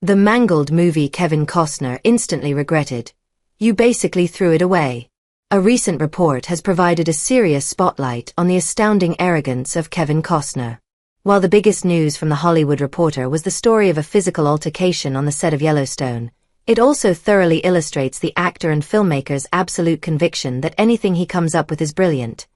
The mangled movie Kevin Costner instantly regretted. You basically threw it away. A recent report has provided a serious spotlight on the astounding arrogance of Kevin Costner. While the biggest news from The Hollywood Reporter was the story of a physical altercation on the set of Yellowstone, it also thoroughly illustrates the actor and filmmaker's absolute conviction that anything he comes up with is brilliant,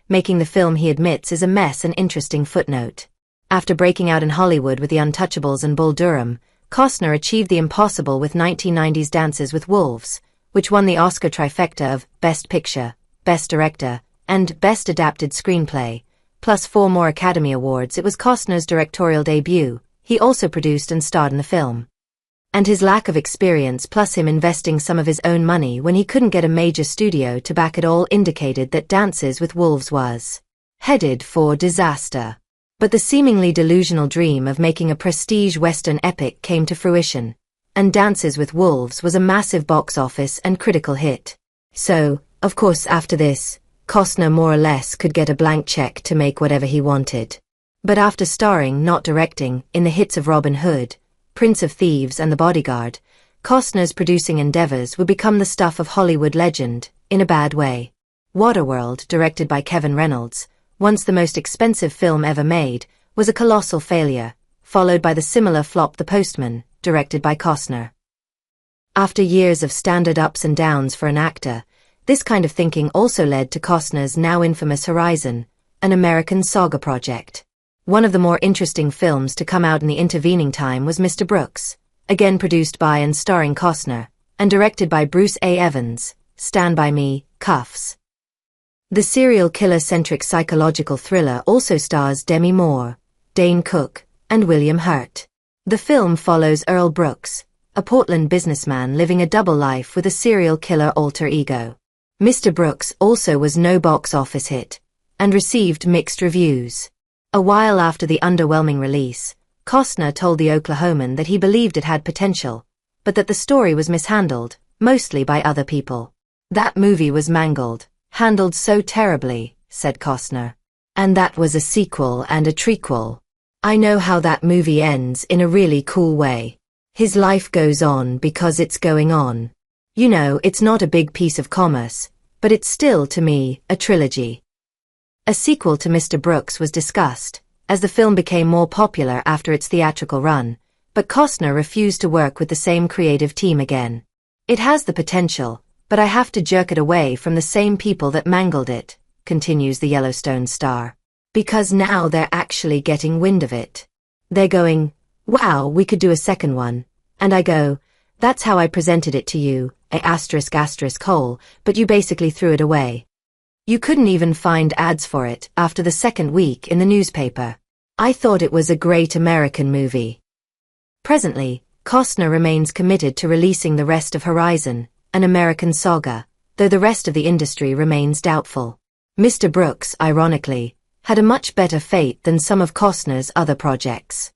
making the film he admits is a mess an interesting footnote. After breaking out in Hollywood with The Untouchables and Bull Durham, Costner achieved the impossible with 1990's Dances with Wolves, which won the Oscar trifecta of Best Picture, Best Director, and Best Adapted Screenplay, plus 4 more Academy Awards. It was Costner's directorial debut. He also produced and starred in the film. And his lack of experience plus him investing some of his own money when he couldn't get a major studio to back it all indicated that Dances with Wolves was headed for disaster. But the seemingly delusional dream of making a prestige Western epic came to fruition, and Dances with Wolves was a massive box office and critical hit. So, of course after this, Costner more or less could get a blank check to make whatever he wanted. But after starring, not directing, in the hits of Robin Hood, Prince of Thieves and The Bodyguard, Costner's producing endeavors would become the stuff of Hollywood legend, in a bad way. Waterworld, directed by Kevin Reynolds, once the most expensive film ever made, was a colossal failure, followed by the similar flop The Postman, directed by Costner. After years of standard ups and downs for an actor, this kind of thinking also led to Costner's now infamous Horizon, an American saga project. One of the more interesting films to come out in the intervening time was Mr. Brooks, again produced by and starring Costner, and directed by Bruce A. Evans, Stand By Me, Cuffs. The serial killer-centric psychological thriller also stars Demi Moore, Dane Cook, and William Hurt. The film follows Earl Brooks, a Portland businessman living a double life with a serial killer alter ego. Mr. Brooks also was no box office hit, and received mixed reviews. A while after the underwhelming release, Costner told The Oklahoman that he believed it had potential, but that the story was mishandled, mostly by other people. That movie was mangled, handled so terribly, said Costner. And that was a sequel and a trequel. I know how that movie ends in a really cool way. His life goes on because it's going on. You know, it's not a big piece of commerce, but it's still, to me, a trilogy. A sequel to Mr. Brooks was discussed, as the film became more popular after its theatrical run, but Costner refused to work with the same creative team again. It has the potential, but I have to jerk it away from the same people that mangled it, continues the Yellowstone star. Because now they're actually getting wind of it. They're going, wow, we could do a second one. And I go, that's how I presented it to you, ***, but you basically threw it away. You couldn't even find ads for it after the second week in the newspaper. I thought it was a great American movie. Presently, Costner remains committed to releasing the rest of Horizon, an American saga, though the rest of the industry remains doubtful. Mr. Brooks, ironically, had a much better fate than some of Costner's other projects.